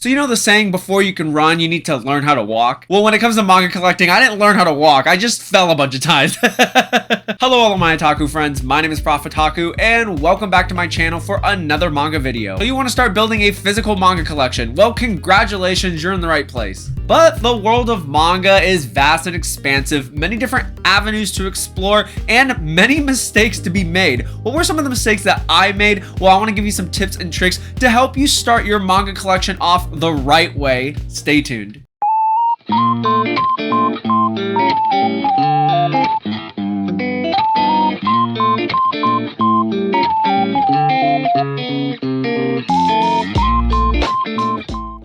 So you know the saying, before you can run, you need to learn how to walk? Well, when it comes to manga collecting, I didn't learn how to walk. I just fell a bunch of times. Hello all of my otaku friends, my name is Profitaku, and welcome back to my channel for another manga video. So you want to start building a physical manga collection? Well, congratulations, you're in the right place. But the world of manga is vast and expansive, many different avenues to explore, and many mistakes to be made. What were some of the mistakes that I made? Well, I want to give you some tips and tricks to help you start your manga collection off the right way. Stay tuned.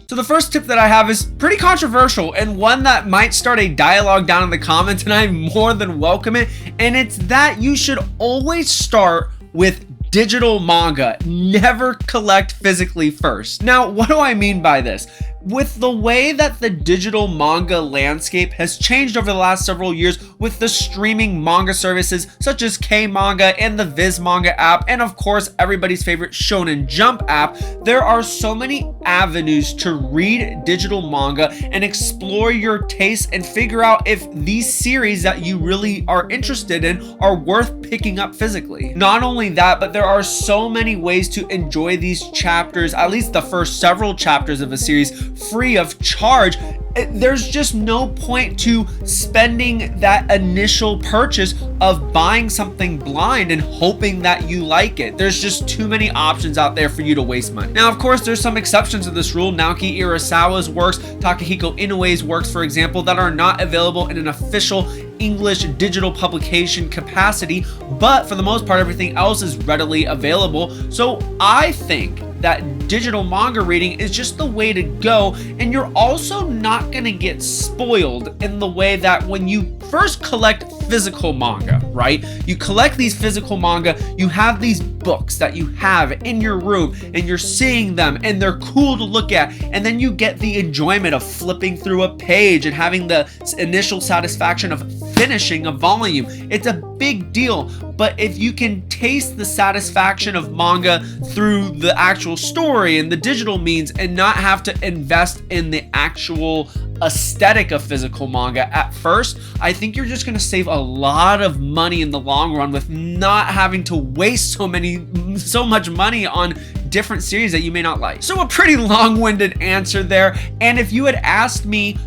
So the first tip that I have is pretty controversial and one that might start a dialogue down in the comments, and I more than welcome it. And it's that you should always start with digital manga. Never collect physically first. Now, what do I mean by this? With the way that the digital manga landscape has changed over the last several years with the streaming manga services such as K-Manga and the Viz Manga app, and of course everybody's favorite Shonen Jump app, there are so many avenues to read digital manga and explore your tastes and figure out if these series that you really are interested in are worth picking up physically. Not only that, but there are so many ways to enjoy these chapters, at least the first several chapters of a series, free of charge. There's just no point to spending that initial purchase of buying something blind and hoping that you like it. There's just too many options out there for you to waste money. Now, of course, there's some exceptions to this rule. Naoki Urasawa's works, Takahiko Inoue's works, for example, that are not available in an official English digital publication capacity, but for the most part, everything else is readily available. So I think that digital manga reading is just the way to go, and you're also not going to get spoiled in the way that when you first collect physical manga, right? You collect these physical manga, you have these books that you have in your room and you're seeing them and they're cool to look at, and then you get the enjoyment of flipping through a page and having the initial satisfaction of finishing a volume. It's a big deal, but if you can taste the satisfaction of manga through the actual story and the digital means and not have to invest in the actual aesthetic of physical manga at first, I think you're just going to save a lot of money in the long run with not having to waste so much money on different series that you may not like. So a pretty long-winded answer there. And if you had asked me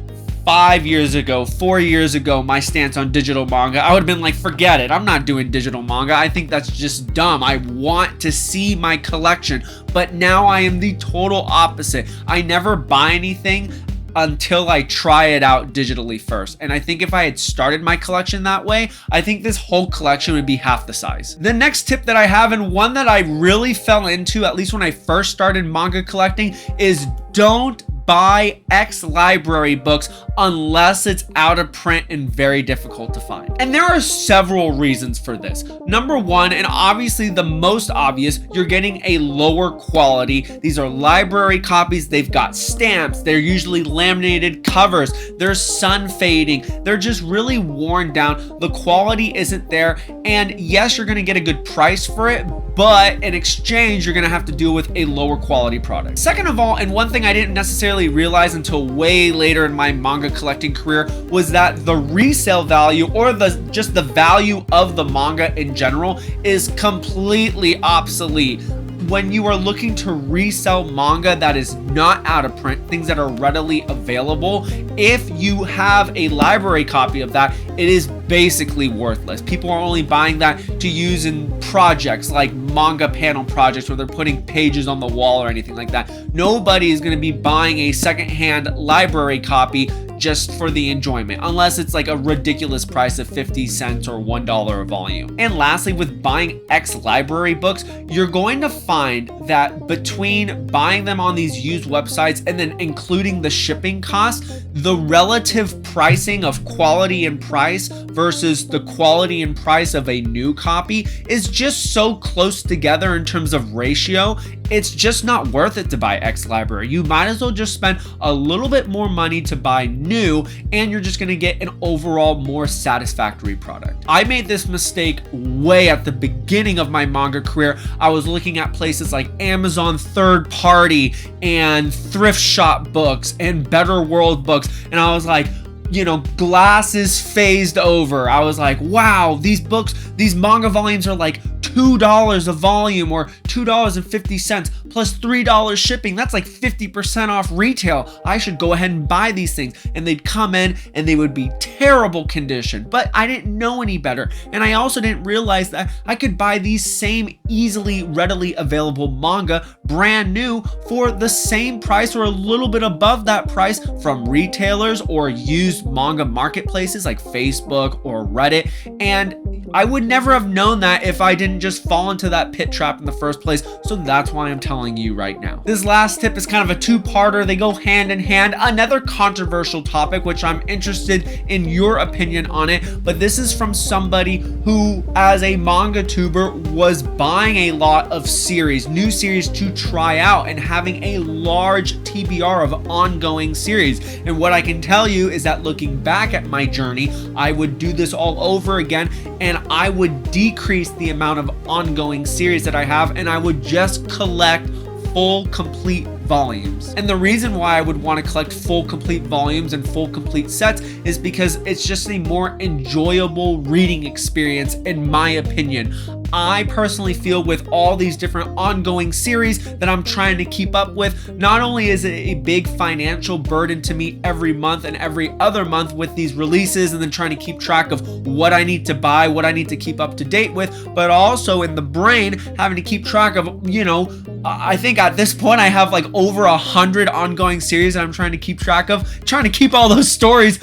5 years ago, 4 years ago, my stance on digital manga, I would have been like, forget it. I'm not doing digital manga. I think that's just dumb. I want to see my collection. But now I am the total opposite. I never buy anything until I try it out digitally first. And I think if I had started my collection that way, I think this whole collection would be half the size. The next tip that I have, and one that I really fell into, at least when I first started manga collecting, is don't buy ex-library books unless it's out of print and very difficult to find. And there are several reasons for this. Number one, and obviously the most obvious, you're getting a lower quality. These are library copies. They've got stamps. They're usually laminated covers. They're sun fading. They're just really worn down. The quality isn't there. And yes, you're gonna get a good price for it, but in exchange, you're gonna have to deal with a lower quality product. Second of all, and one thing I didn't necessarily realize until way later in my manga collecting career, was that the resale value, or just the value of the manga in general, is completely obsolete. When you are looking to resell manga that is not out of print, things that are readily available, if you have a library copy of that, it is basically worthless. People are only buying that to use in projects like manga panel projects where they're putting pages on the wall or anything like that. Nobody is going to be buying a secondhand library copy just for the enjoyment, unless it's like a ridiculous price of 50 cents or $1 a volume. And lastly, with buying ex-library books, you're going to find that between buying them on these used websites and then including the shipping costs, the relative pricing of quality and price versus the quality and price of a new copy is just so close together in terms of ratio. it's just not worth it to buy X library. You might as well just spend a little bit more money to buy new, and you're just gonna get an overall more satisfactory product. I made this mistake way at the beginning of my manga career. I was looking at places like Amazon third party and thrift shop books and Better World books, and I was like, you know, glasses phased over. I was like, wow, these books, these manga volumes are like $2 a volume or $2.50 plus $3 shipping. That's like 50% off retail. I should go ahead and buy these things. And they'd come in and they would be terrible condition, but I didn't know any better. And I also didn't realize that I could buy these same easily, readily available manga brand new for the same price or a little bit above that price from retailers or used manga marketplaces like Facebook or Reddit. And I would never have known that if I didn't just fall into that pit trap in the first place. So that's why I'm telling you right now. This last tip is kind of a two-parter. They go hand in hand. Another controversial topic, which I'm interested in your opinion on it. But this is from somebody who, as a manga tuber, was buying a lot of series, new series to try out and having a large TBR of ongoing series. And what I can tell you is that looking back at my journey, I would do this all over again, and I would decrease the amount of ongoing series that I have, and I would just collect full complete volumes. And the reason why I would want to collect full complete volumes and full complete sets is because it's just a more enjoyable reading experience, in my opinion. I personally feel with all these different ongoing series that I'm trying to keep up with, not only is it a big financial burden to me every month and every other month with these releases and then trying to keep track of what I need to buy, what I need to keep up to date with, but also in the brain having to keep track of, you know, I think at this point I have like over 100 ongoing series that I'm trying to keep track of. Trying to keep all those stories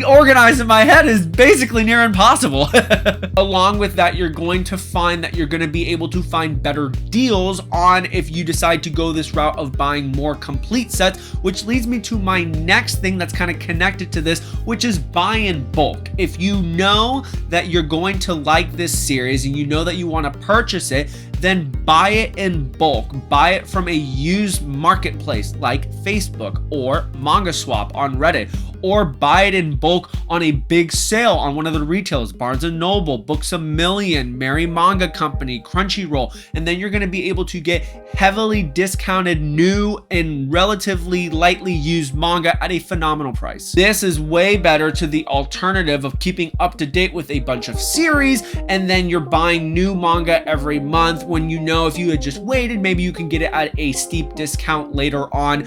organized in my head is basically near impossible. Along with that, you're going to find that you're going to be able to find better deals on if you decide to go this route of buying more complete sets, which leads me to my next thing that's kind of connected to this, which is buy in bulk. If you know that you're going to like this series and you know that you want to purchase it, then buy it in bulk. Buy it from a used marketplace like Facebook or Manga Swap on Reddit, or buy it in bulk on a big sale on one of the retailers, Barnes & Noble, Books A Million, Merry Manga Company, Crunchyroll, and then you're going to be able to get heavily discounted new and relatively lightly used manga at a phenomenal price. This is way better to the alternative of keeping up to date with a bunch of series and then you're buying new manga every month when you know if you had just waited, maybe you can get it at a steep discount later on.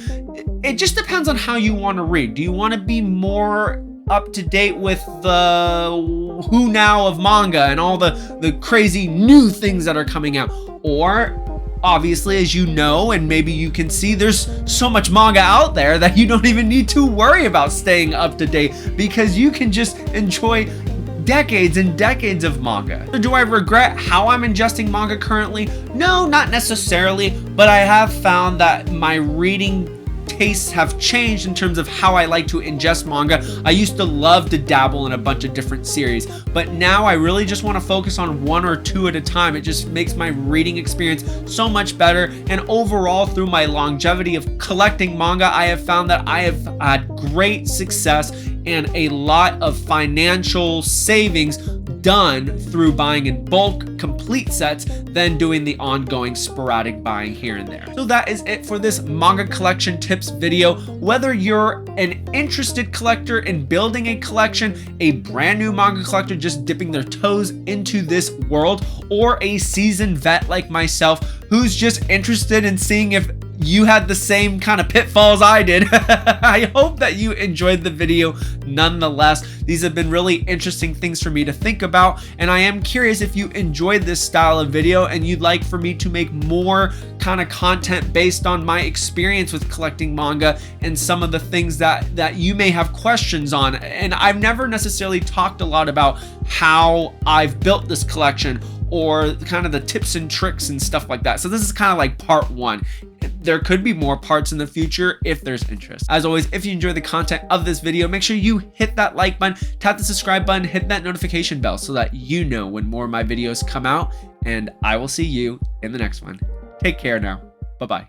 It just depends on how you want to read. Do you want to be more up to date with the who now of manga and all the crazy new things that are coming out? Or obviously, as you know, and maybe you can see, there's so much manga out there that you don't even need to worry about staying up to date because you can just enjoy decades and decades of manga. So do I regret how I'm ingesting manga currently? No, not necessarily, but I have found that my reading tastes have changed in terms of how I like to ingest manga. I used to love to dabble in a bunch of different series, but now I really just want to focus on one or two at a time. It just makes my reading experience so much better, and overall through my longevity of collecting manga, I have found that I have had great success and a lot of financial savings done through buying in bulk complete sets than doing the ongoing sporadic buying here and there. So that is it for this manga collection tips video. Whether you're an interested collector in building a collection, a brand new manga collector just dipping their toes into this world, or a seasoned vet like myself who's just interested in seeing if you had the same kind of pitfalls I did. I hope that you enjoyed the video nonetheless. These have been really interesting things for me to think about, and I am curious if you enjoyed this style of video and you'd like for me to make more kind of content based on my experience with collecting manga and some of the things that you may have questions on. And I've never necessarily talked a lot about how I've built this collection or kind of the tips and tricks and stuff like that. So this is kind of like part one. There could be more parts in the future if there's interest. As always, if you enjoy the content of this video, make sure you hit that like button, tap the subscribe button, hit that notification bell so that you know when more of my videos come out, and I will see you in the next one. Take care now. Bye-bye.